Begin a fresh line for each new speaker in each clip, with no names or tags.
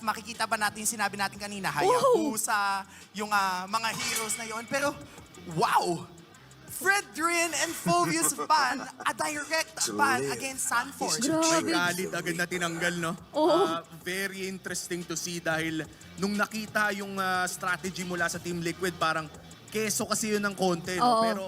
Makikita ba natin yung sinabi natin kanina, Hayabusa, yung mga heroes na yon. Pero, wow! Fredrin and Phobius ban, a direct ban against Sanford.
May
Grabe.
galit agad na tinanggal, no?
Oo.
Very interesting to see dahil nung nakita yung strategy mula sa Team Liquid, parang keso kasi yun ng konti, no?
Oo.
Pero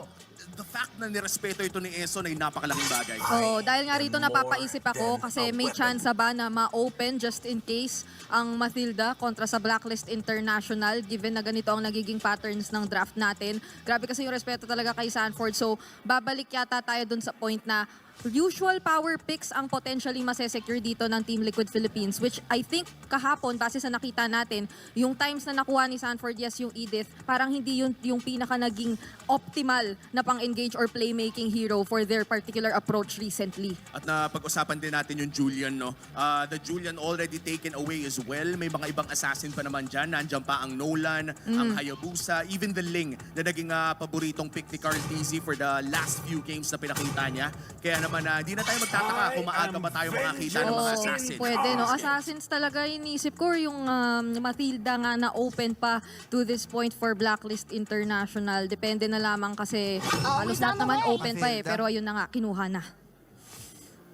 the fact na nirespeto ito ni Eson ay napakalaking bagay.
Oo, dahil nga rito napapaisip ako kasi may chance ba na ma-open just in case ang Mathilda kontra sa Blacklist International given na ganito ang nagiging patterns ng draft natin. Grabe kasi yung respeto talaga kay Sanford. So, babalik yata tayo dun sa point na usual power picks ang potentially masesecure dito ng Team Liquid Philippines, which I think kahapon, base sa nakita natin, yung times na nakuha ni Sanford, yes, yung Edith, parang hindi yun yung pinaka naging optimal na pang-engage or playmaking hero for their particular approach recently.
At na pag-usapan din natin yung Julian, no? The Julian already taken away as well. May mga ibang assassin pa naman dyan. Nandiyan pa ang Nolan, ang Hayabusa, even the Ling na naging paboritong pick ni Carl TZ for the last few games na pinakita niya. Kaya naman, hindi na tayo magtataka kung maaga ba tayo makakita ng mga assassin.
Pwede, no? Assassins talaga inisip ko yung Mathilda nga na open pa to this point for Blacklist International. Depende na lamang kasi halos lahat naman open pa eh.
Mathilda.
Pero ayun na nga, kinuha na.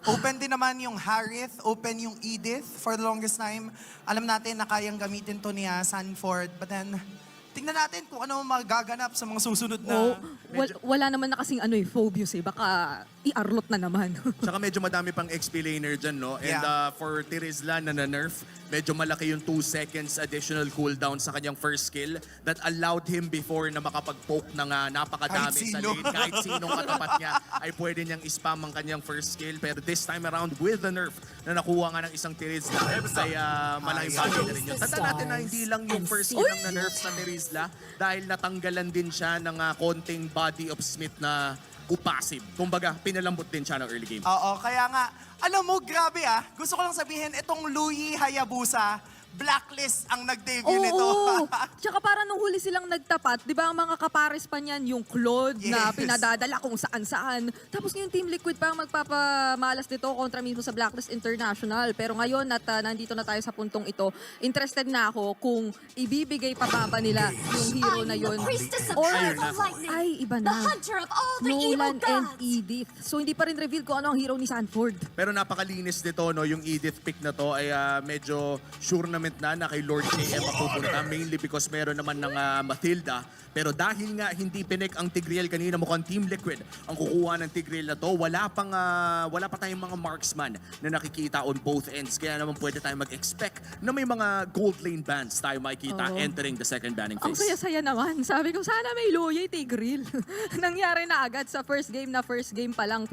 Open din naman yung Harith, open yung Edith for the longest time. Alam natin na kayang gamitin to ni Sanford. But then, tingnan natin kung ano magaganap sa mga susunod
Oh,
na...
wala naman na kasing Phobius eh. Baka i-arlot na naman.
Tsaka medyo madami pang XP laner dyan, no? And
Yeah.
for Tirizla na na-nerf, medyo malaki yung 2 seconds additional cooldown sa kanyang first skill that allowed him before na makapag-poke ng napakadami
Kahit
sa
sino.
lane. Kahit sinong katapat niya ay pwede niyang spam ang kanyang first skill. Pero this time around with the nerf na nakuha nga ng isang Tirizla ay malaking bagay na rin yun. Tanda natin na hindi lang yung first skill ang na-nerf sa Tirizla dahil natanggalan din siya ng konting body of Smith na passive. Kumbaga, pinalambot din siya ng early game.
Oo, kaya nga, alam mo, grabe Gusto ko lang sabihin, itong Louie Hayabusa, Blacklist ang nag-debut nito.
Oo. Tsaka para nung huli silang nagtapat, di ba ang mga kapares pa niyan, yung Claude na
Yes.
pinadadala kung saan-saan. Tapos ngayon Team Liquid pa ang magpapamalas dito kontra mismo sa Blacklist International. Pero ngayon at nandito na tayo sa puntong ito, interested na ako kung ibibigay pa ba nila yung hero na yun. Or, ay, iba na. Nolan and Edith. So hindi pa rin reveal kung ano ang hero ni Sanford.
Pero napakalinis nito, no? Yung Edith pick na to ay medyo sure na kay Lord JM mapupunta. Mainly because meron naman ng Mathilda. Pero dahil nga hindi pinik ang Tigreal kanina, mukhang Team Liquid ang kukuha ng Tigreal na to. Wala pa tayong mga marksman na nakikita on both ends. Kaya naman pwede tayong mag-expect na may mga gold lane bans tayo makikita entering the second banning
Ang
phase.
saya-saya naman. Sabi ko, sana may Luye Tigreal. Nangyari na agad sa first game pa lang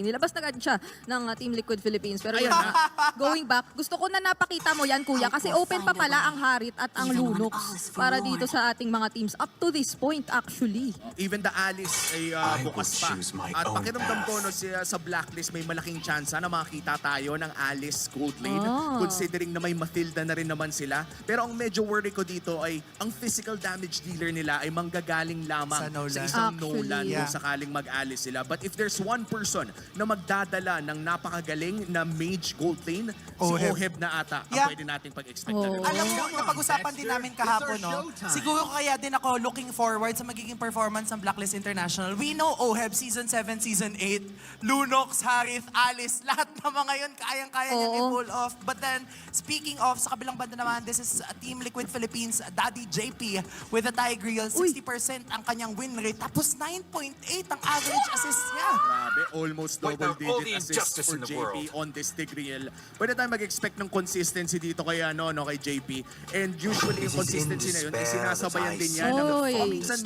nilabas na agad siya ng Team Liquid Philippines. Pero yun na, going back, gusto ko na napakita mo yan, kuya, kasi open pa pala ang Harit at ang Lunox para dito sa ating mga teams. Up to this point, actually.
Even the Alice ay bukas pa. At pakiramdam ko no, sa Blacklist may malaking chance na makakita tayo ng Alice gold lane. Considering na may Mathilda na rin naman sila. Pero ang medyo worry ko dito ay ang physical damage dealer nila ay manggagaling lamang
Sa Nolan.
sa isang
Actually,
Nolan
yeah.
kung sakaling mag-Alice sila. But if there's one person na magdadala ng napakagaling na mage gold lane, si
Oheb.
Oheb na ata ang
Yeah.
pwede nating pag-expect na rin.
Alam mo, napag-usapan din namin kahapon, no? Siguro kaya din ako looking forward sa magiging performance ng Blacklist International. We know Oheb, Season 7, Season 8, Lunox, Harith, Alice, lahat na mga yun, kayang-kaya niyang
Oo.
i-pull off. But then, speaking of, sa kabilang banda naman, this is Team Liquid Philippines, Daddy JP with a Tigreal, 60% ang kanyang win rate, tapos 9.8 ang average assist niya.
Grabe, almost
Without all the
double-digit assists
injustice
for
in the
JP
world.
on this Tigreal. Pwede tayo mag-expect ng consistency dito kay kay JP. And usually yung
This is in
consistency na yun,
despair
isinasabayan
that I
din yan
see.
ng
Oy.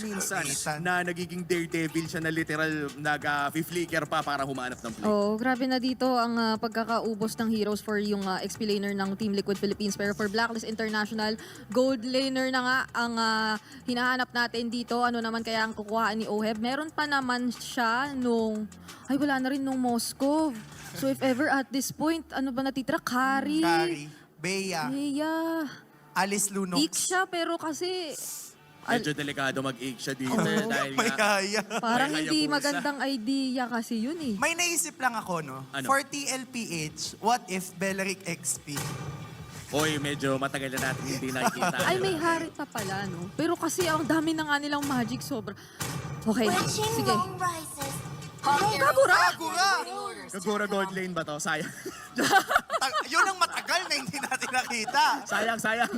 minsan na nagiging daredevil siya na literal nag-flicker pa para humanap ng play.
Oh, grabe na dito ang pagkakaubos ng heroes for yung XP laner ng Team Liquid Philippines. Pero for Blacklist International, gold laner na nga ang hinahanap natin dito. Ano naman kaya ang kukuhaan ni Oheb? Meron pa naman siya nung... Ay, wala na rin nung Moscow. So if ever at this point, ano ba natitira? Kari.
Kari, Bea,
Iya.
Alice, Lunox.
Ik siya, pero kasi...
Medyo delikado mag-egg siya dito dahil
May
nga,
kaya.
Parang
May
hindi
Hayabusa.
magandang idea kasi yun eh.
May naisip lang ako, no?
Ano?
For TLPH, what if Belleric XP?
Oy, medyo matagal na natin hindi nakikita.
Ay, may Harit pa pala, no? Pero kasi ang dami na nga nilang magic, sobra. Okay, sige. Kagura!
Kagura gold lane ba to? Sayang.
Yun ang matagal na hindi natin nakita.
sayang.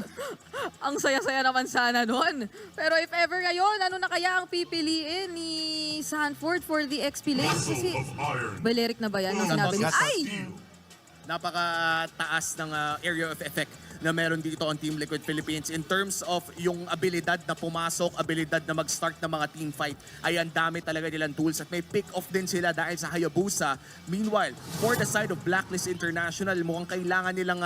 Ang saya-saya naman sana nun. Pero if ever ngayon, ano na kaya ang pipiliin ni Sanford for the XP lane? Kasi, Balearic na ba yan? Ang sinabi niya?
Gatos.
Ay!
Napakataas ng area of effect na meron dito ang Team Liquid Philippines in terms of yung abilidad na pumasok, abilidad na mag-start ng mga team fight, ay ang dami talaga nilang tools at may pick-off din sila dahil sa Hayabusa. Meanwhile, for the side of Blacklist International, mukhang kailangan nilang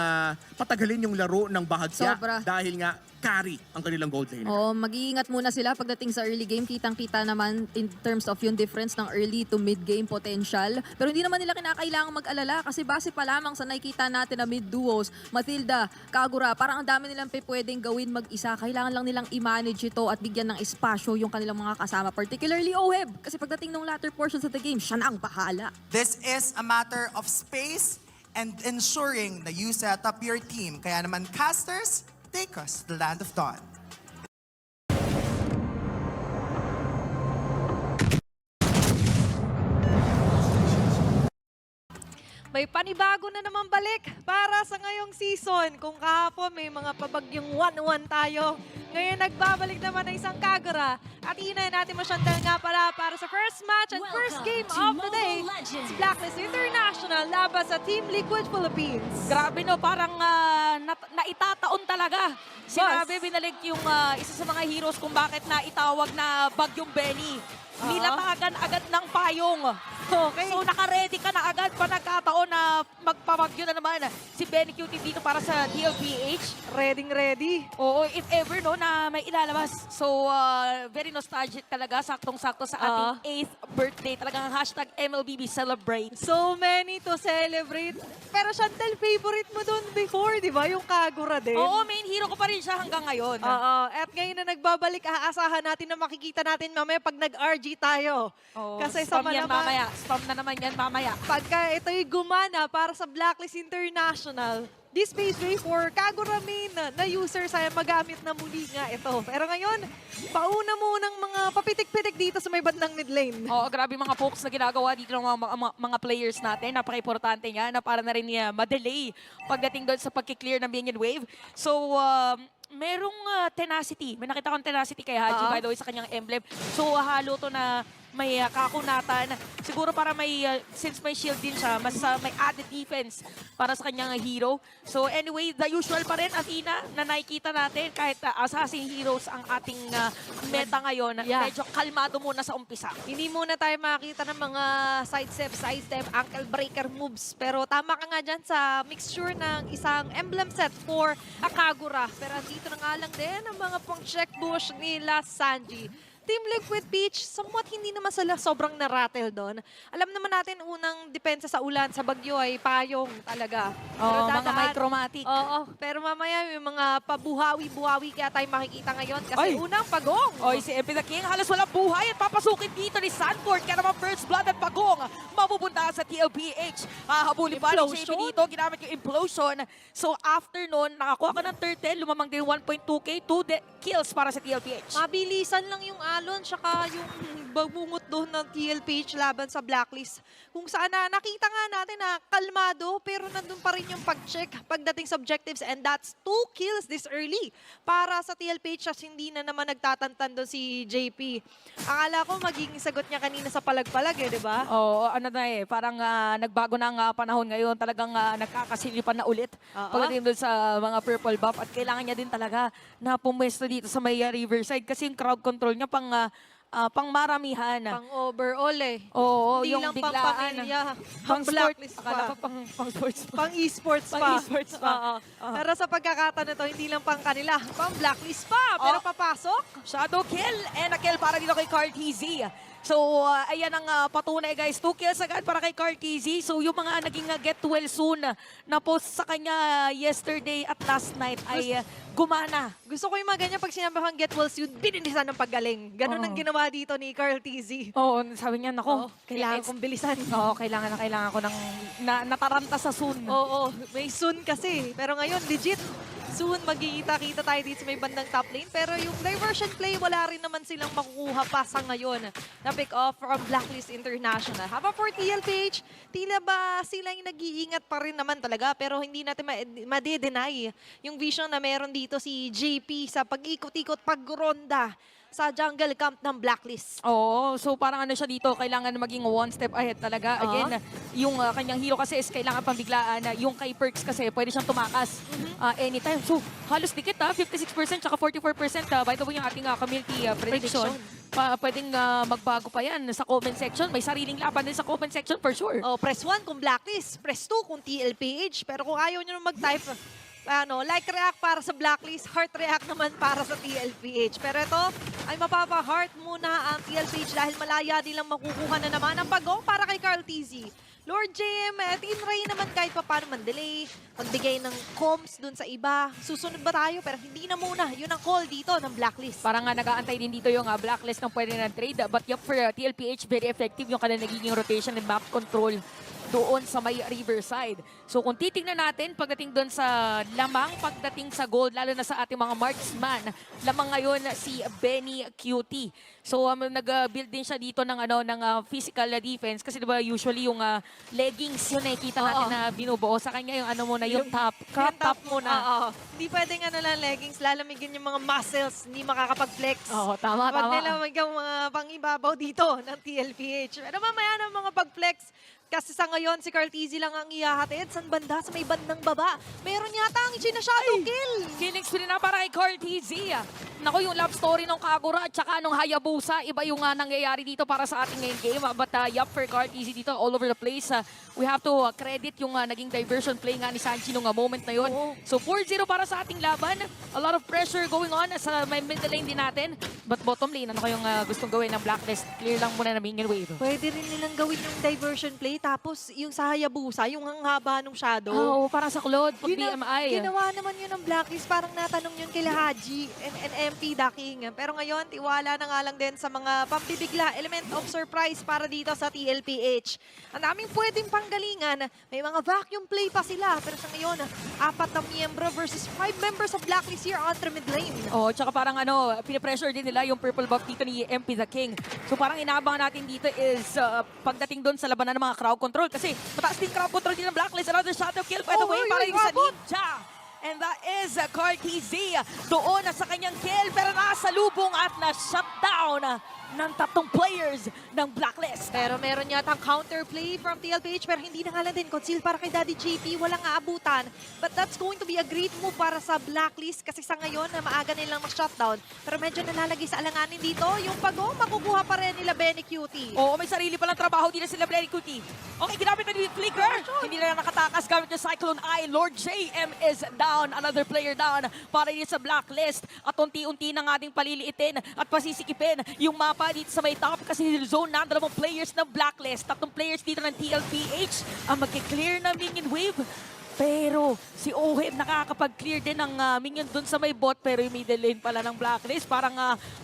patagalin yung laro ng bahagya
Sobra.
dahil nga carry ang kanilang gold lane.
Oo, mag-iingat muna sila pagdating sa early game. Kitang-kita naman in terms of yung difference ng early to mid-game potential. Pero hindi naman nila kinakailangan mag-alala kasi base pa lamang sa nakikita natin na mid-duos, Mathilda, Kagura, parang ang dami nilang pwedeng gawin mag-isa. Kailangan lang nilang i-manage ito at bigyan ng espasyo yung kanilang mga kasama. Particularly Oheb, kasi pagdating ng latter portions of the game, siya na ang bahala.
This is a matter of space and ensuring that you set up your team. Kaya naman, casters, take us to the land of dawn.
May panibago na naman balik para sa ngayong season. Kung kahapon may mga pabagyong 1-1 tayo, ngayon nagbabalik naman ng isang Kagura. At inayin natin Chantel nga para sa first match and first game of the day. Si Blacklist International laban sa Team Liquid Philippines.
Grabe no, parang naitataon talaga. Sinabi, binalik yung isa sa mga heroes kung bakit naitawag na Bagyong Benny. Nilatagan agad ng payong.
Okay.
So naka-ready ka na agad pa nagkataon na magpabagyo na naman si Benny QT dito para sa DLPH.
Ready.
Oo, if ever no na may ilalabas. So very nostalgic talaga, saktong-sakto sa ating 8th birthday. Talagang hashtag MLBB celebrate.
So many to celebrate. Pero Chantel, favorite mo doon before, di ba? Yung Kagura din.
Oo, main hero ko pa rin siya hanggang ngayon.
Oo. At ngayon na nagbabalik, aasahan natin na makikita natin mamaya pag nag-RG tayo.
Oo,
Kasi sa
spam yan
malaman,
mamaya. Spam na naman yan mamaya.
pagka ito'y gumana para sa Blacklist International, this paves way for Kagura main na users ay magamit na muli nga ito. Pero ngayon, pauna munang mga papitik-pitik dito sa may bandang mid lane.
Oo, grabe mga pokes na ginagawa dito ng mga players natin. Napaka-importante nga na para na rin ma-delay pagdating doon sa pagkiklear ng minion wave. So, merong tenacity. May nakita kong tenacity kay Haji, by the way, sa kanyang emblem. So, halo to na may kakunatan. Siguro para since may shield din siya, mas may added defense para sa kanyang hero. So anyway, the usual pa rin, Athena, na nakikita natin kahit assassin heroes ang ating meta ngayon.
Yeah.
Medyo kalmado muna sa umpisa.
Hindi muna tayo makakita ng mga sidestep, ankle breaker moves. Pero tama ka nga dyan sa mixture ng isang emblem set for Kagura. Pero andito na nga lang din ang mga pang-check bush nila Sanji. Team Liquid Peach, somewhat hindi naman sila sobrang na-rattle doon. Alam naman natin, unang depensa sa ulan, sa bagyo ay payong talaga.
Oo, mga micromatic.
Oo, pero mamaya may mga pabuhawi-buhawi kaya tayo makikita ngayon. Kasi unang pagong.
Oy, si MP the King halos walang buhay at papasukin dito ni Sanford. Kaya naman first blood at pagong mapupunta sa TLPH. Habulin pa ni JP dito, ginamit yung implosion. So after nun, nakakuha ka ng turtle, lumamang din 1.2k, 2 kills para sa TLPH.
Mabilisan lang yung alon, tsaka yung bagbungot doon ng TLPH laban sa Blacklist. Kung saan nakita nga natin na kalmado, pero nandun pa rin yung pag-check pagdating sa objectives, and that's 2 kills this early para sa TLPH as hindi na naman nagtatantan doon si JP. Akala ko magiging sagot niya kanina sa palag-palag di ba?
Oo, ano na parang nagbago na ang panahon ngayon. Talagang nagkakasilipan na ulit pagdating doon sa mga purple buff. At kailangan niya din talaga na pumwesto dito sa may Riverside kasi yung crowd control niya pang maramihan.
Pang overall
Oo,
hindi
yung
lang
biglaan.
pang pamilya,
Pang
Blacklist
Akala
pa.
ko pang sports pa.
Pang esports pa.
Pang esports pa.
Oo. Pero sa pagkakataon na to, hindi lang pang kanila, pang Blacklist pa. Pero papasok.
Shadow kill and a kill para dito kay Carl TZ. So, ayan ang patunay guys. 2 kills agad para kay Carteezy. So, yung mga naging get well soon na post sa kanya yesterday at last night ay gumana.
Gusto ko yung mga ganyan pag sinabi kang get well soon, binilisan ng paggaling. Ganon ang ginawa dito ni Carl TZ.
Oo, sabi niya, nako,
Kailangan kong bilisan.
Oo, kailangan ko ng nataranta sa soon.
Oo, may soon kasi. Pero ngayon, legit, soon magkikita-kita tayo dito sa may bandang top lane. Pero yung diversion play, wala rin naman silang makukuha pa sa ngayon na pick off from Blacklist International. Habang for TLPH, tila ba sila yung nag-iingat pa rin naman talaga. Pero hindi natin ma-deny yung vision na meron dito si JP sa pag-ikot-ikot, pag-ronda sa jungle camp ng Blacklist.
Oo, so parang ano siya dito, kailangan maging one step ahead talaga. Again, yung kanyang hero kasi is kailangan pambiglaan. Yung kay Perks kasi pwede siyang tumakas anytime. So halos dikit 56% tsaka 44%. By the way, yung ating community prediction. Pwedeng magbago pa yan sa comment section. May sariling laban din sa comment section for sure.
Oh, press 1 kung Blacklist, press 2 kung TLPH. Pero kung ayaw nyo mag-type, like react para sa Blacklist, heart react naman para sa TLPH. Pero ito ay mapapa-heart muna ang TLPH dahil malaya nilang makukuha na naman ang pag-go para kay Carl TZ. Lord JM, tinry naman kahit pa paano man-delay, magbigay ng comms dun sa iba. Susunod ba tayo? Pero hindi na muna. Yun ang call dito ng Blacklist.
Parang nag-aantay din dito yung Blacklist ng pwede na trade. But yup, for TLPH, very effective yung kanilang nagiging rotation and map control doon sa may Riverside. So kung titingnan natin pagdating doon sa lamang, pagdating sa gold, lalo na sa ating mga marksman, lamang ngayon si Benny QT. So nag-build din siya dito ng physical defense kasi diba usually yung leggings yung nakikita natin na binubuo sa kanya yung yung top, crop top muna.
Hindi pwedeng lang leggings, lalamigin yung mga muscles, hindi makakapag-flex.
Oo, tama.
Pag nilamig ang mga pangibabaw dito ng TLPH. Pero mamaya ng mga pag-flex, kasi sa ngayon, si Carl TZ lang ang ihahatid. San banda? Sa may bandang baba. Meron yata ang shadow kill.
Killing spree na para kay Carl TZ. Naku, yung love story ng Kagura at saka nung Hayabusa, iba yung nangyayari dito para sa ating ngayon game. But yup, for Carl TZ dito, all over the place. We have to credit yung naging diversion play nga ni Sanchi nung moment na yun. So 4-0 para sa ating laban. A lot of pressure going on sa may middle lane din natin. But bottom lane, ano kayong gustong gawin ng Blacklist? Clear lang muna na minion wave.
Pwede rin nilang gawin yung diversion play. Tapos yung sa Hayabusa, yung ang haba ng shadow.
Oo, parang sa Claude, pag BMI.
Ginawa naman yun ng Blacklist. Parang natanong yun kay Haji and MP Daking. Pero ngayon, tiwala na nga lang din sa mga pambibigla. Element of surprise para dito sa TLPH. Ang daming pwedeng panggalingan. May mga vacuum play pa sila. Pero sa ngayon, 4 na miyembro versus 5 members of Blacklist here on the mid lane.
Oh, tsaka parang pinipressure din nila yung purple buff dito ni MP the King. So parang inaabangan natin dito is pagdating doon sa labanan ng mga crowd control kasi mataas din crowd control din ng Blacklist. Another shadow kill by the way para yung sa Ninja. And that is Carl TZ doon sa kanyang kill pero nakasalubong at na-shutdown ng 3 players ng Blacklist.
Pero meron yata ang counterplay from TLPH pero hindi na nga lang din conceal para kay Daddy JP. Walang aabutan. But that's going to be a great move para sa Blacklist kasi sa ngayon na maaga nilang mag-shutdown. Pero medyo nalalagay sa alanganin dito. Yung pag-go, makukuha pa rin nila Benny Cutie.
Oo, may sarili palang trabaho din sila Benny Cutie. Okay, ginamit na ni Flicker. Hindi na nakatakas gamit yung Cyclone Eye. Lord JM is down. Another player down para din sa Blacklist. At unti-unti na nga ding paliliitin at pasisikipin yung mapa dito sa may top kasi zone na 2 players ng Blacklist. 3 players dito ng TLPH ang magki-clear ng minion wave. Pero si Oheb nakakapag-clear din ng minion dun sa may bot pero yung middle lane pala ng Blacklist parang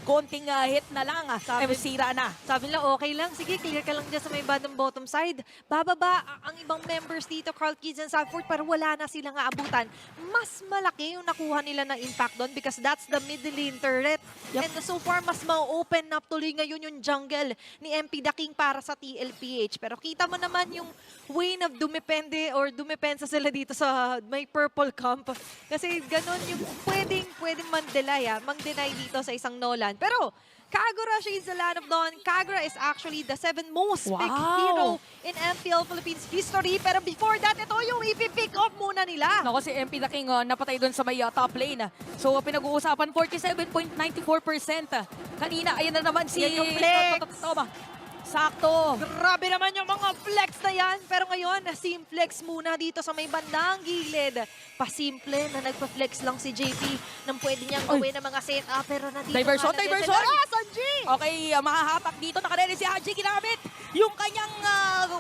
konting hit na lang. Sira na.
Sabi nila, okay lang. Sige, clear ka lang dyan sa may bandang bottom side. Bababa ang ibang members dito, Carl Kids and Salford, pero wala na silang aabutan. Mas malaki yung nakuha nila ng impact doon because that's the middle lane turret. And so far, mas ma-open up tuloy ngayon yung jungle ni MP The King para sa TLPH. Pero kita mo naman yung way na dumepensa sila dito sa may purple camp. Kasi ganun yung pwedeng mang-deny dito sa isang Nolan. Pero Kagura, she's the land of Dawn. Kagura is actually the 7th most picked hero in MPL Philippines history. Pero before that, ito yung ipipick off muna nila.
Naku, si MP The King napatay doon sa may top lane. So pinag-uusapan 47.94%. Kanina, ayan na naman si...
Yan yung flex.
sakto.
Grabe naman yung mga flex na yan. Pero ngayon, simplex muna dito sa may bandang gilid. Pasimple na nagpa-flex lang si JP nang pwede niyang gawin ng mga setup. Pero nandito
Diversion,
nga na din
diversion!
sila. Ah, Sanji!
Okay, makahatak dito. Nakaredy si Haji. Ginamit yung kanyang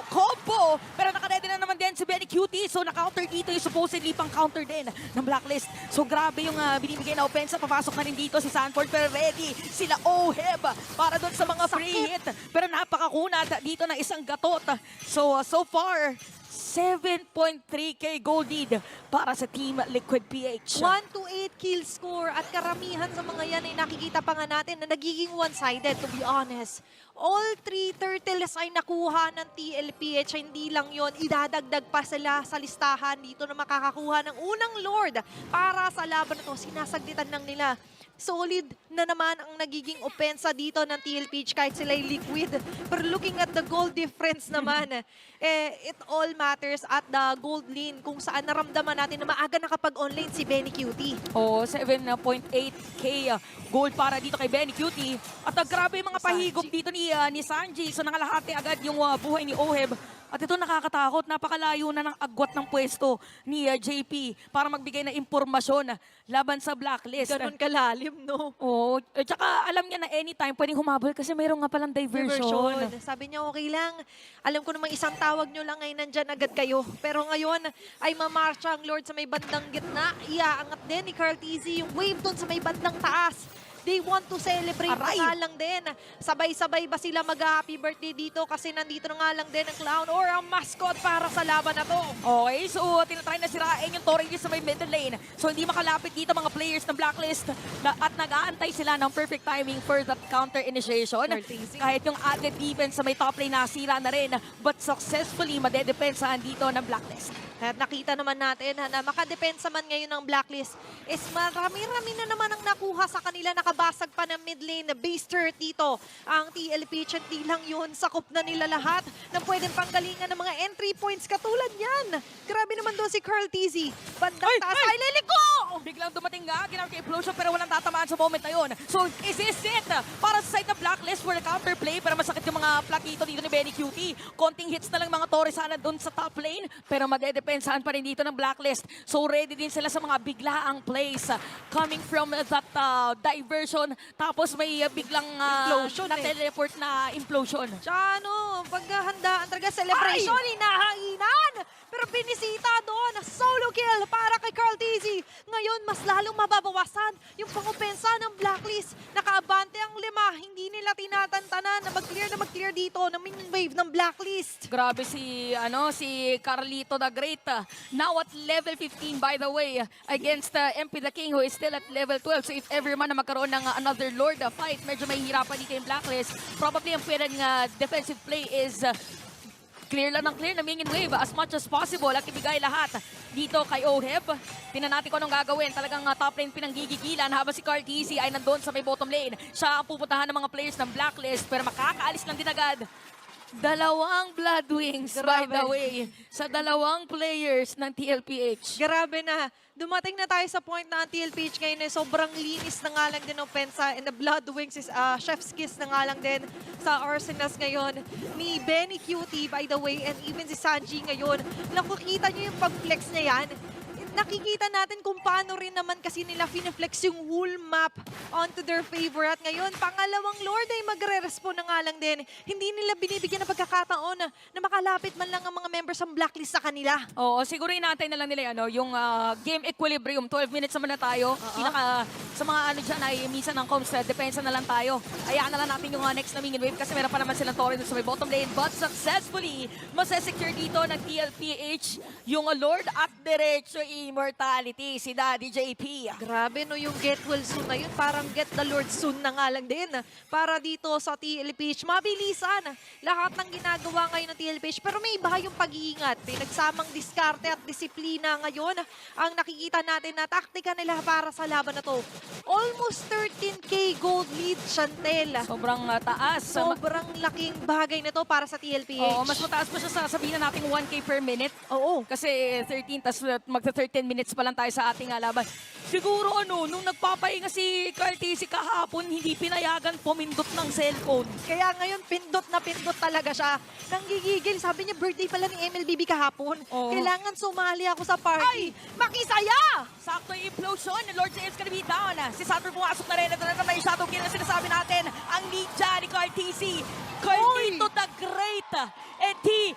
combo. Pero nakaredy na naman din si Benny Cutie. So, na-counter dito yung supposedly pang-counter din ng Blacklist. So, grabe yung binibigay na offense. Papasok na rin dito si Sanford. Pero ready sila Oheb para doon sa mga free hit. Pero napakakunat dito ng isang gatot. So far, 7.3k gold lead para sa Team Liquid PH.
1-8 kill score at karamihan sa mga yan ay nakikita pa nga natin na nagiging one-sided, to be honest. All 3 turtles ay nakuha ng TLPH. Hindi lang yon, idadagdag pa sila sa listahan dito na makakakuha ng unang Lord para sa laban na to. Sinasaglitan lang nila. Solid na naman ang nagiging opensa dito ng TLPH kahit sila'y liquid. Pero looking at the gold difference naman, it all matters at the gold lane kung saan naramdaman natin na maaga nakapag-online si Benny Cutie.
Oh, 7.8k gold para dito kay Benny Cutie. At grabe yung mga pahigop dito ni Sanji. So nangalahati agad yung buhay ni Oheb. At ito nakakatakot, napakalayo na ng agwat ng pwesto ni JP para magbigay ng impormasyon laban sa Blacklist.
Ganon kalalim, no?
Oo, at saka alam niya na anytime pwedeng humabol kasi mayroon nga palang diversion.
Sabi niya, okay lang. Alam ko namang isang tawag nyo lang ay nandyan agad kayo. Pero ngayon ay mamarcha ang Lord sa may bandang gitna. Iaangat din ni Carl Tizzy yung wave doon sa may bandang taas. They want to celebrate
Aray!
na nga lang din. Sabay-sabay ba sila mag-happy birthday dito kasi nandito na nga lang din ang clown or ang mascot para sa laban na to.
Okay, so tinatry na sirain yung Torres sa may middle lane. So hindi makalapit dito mga players ng Blacklist at nag-aantay sila ng perfect timing for that counter initiation.
Easy.
Kahit yung added defense sa may top lane nasira na rin but successfully madedepensahan dito ng Blacklist.
At nakita naman natin na makadepensa man ngayon ng Blacklist is marami-rami na naman ang nakuha sa kanila. Nakabasag pa ng mid lane na base turret dito. Ang TLPH, hindi lang yun. Sakop na nila lahat na pwedeng panggalingan ng mga entry points katulad yan. Grabe naman doon si Carl Tizzy. Bandang taas ay liliko!
Biglang dumating nga, ginamit yung implosion pero walang tatamaan sa moment na yun. So is this it para sa side ng Blacklist for the counterplay? Pero masakit yung mga plakito dito ni Benny Cutie. Konting hits na lang mga Torres sana doon sa top lane pero madedepensahan pa rin dito ng Blacklist. So ready din sila sa mga biglaang plays coming from that diversion. Tapos may biglang
Implosion
na teleport na implosion.
Tsaka paghahandaan talaga celebration, hinahanginan. Pero binisita doon, solo kill para kay Carl Tizzy. Ngayon, mas lalong mababawasan yung pangopensa ng Blacklist. Nakaabante ang 5, hindi nila tinatantanan na mag-clear dito ng minion wave ng Blacklist.
Grabe si Carlito the Great. Now at level 15 by the way against MP the King who is still at level 12. So if ever man na magkaroon ng another Lord fight, medyo mahihirapan dito yung Blacklist. Probably ang pwedeng defensive play is clear lang ng clear na minion wave as much as possible at ibigay lahat dito kay Oheb. Tingnan natin kung anong gagawin. Talagang top lane pinanggigigilan habang si Carl Tizzy ay nandun sa may bottom lane. Siya ang pupuntahan ng mga players ng Blacklist pero makakaalis lang din agad. Dalawang Blood Wings, by the way, sa dalawang players ng TLPH.
Grabe na. Dumating na tayo sa point na ang TLPH ngayon ay sobrang linis na nga lang din ng pensa and the Blood Wings is chef's kiss na nga lang din sa Arsenals ngayon ni Benny Cutie, by the way, and even si Sanji ngayon. Nakikita niyo yung pag-flex niya yan. Nakikita natin kung paano rin naman kasi nila fineflex yung whole map onto their favor. At ngayon, pangalawang Lord ay magre-respond na nga lang din. Hindi nila binibigyan ng pagkakataon na makalapit man lang ang mga members ng Blacklist sa kanila.
Oo, siguro inaantay na lang nila yung game equilibrium. 12 minutes naman na tayo. Sa mga dyan ay minsan ng comms, depensa na lang tayo. Hayaan na lang natin yung next na minion wave kasi meron pa naman silang Torres sa may bottom lane. But successfully, masesecure dito ng TLPH yung Lord at diretso immortality, si Daddy JP.
Grabe no, yung get well soon na yun. Parang get the Lord soon na nga lang din. Para dito sa TLPH, mabilisan. Lahat ng ginagawa ngayon ng TLPH. Pero may iba yung pag-iingat. Pinagsamang diskarte at disiplina ngayon. Ang nakikita natin na taktika nila para sa laban na to. Almost 13k gold lead, Chantel.
Sobrang taas.
Sobrang laking bagay na to para sa TLPH.
Oo, mas mataas pa siya sa sabihin na natin 1k per minute.
Oo.
Kasi 13, tas magta 13 minutes pa lang tayo sa ating laban. Siguro nung nagpapahinga si Cartesi kahapon, hindi pinayagan pumindot ng cellphone.
Kaya ngayon, pindot na pindot talaga siya. Nanggigigil. Sabi niya, birthday pala ni MLBB kahapon.
Oo.
Kailangan sumali ako sa party. Makisaya!
Sakto yung implosion. Lord James gonna be down. Si Saturn pumasok na rin. Ito na may shadow kill na sinasabi natin. Ang lead dyan ni Cartesi. Cartito the Great. And he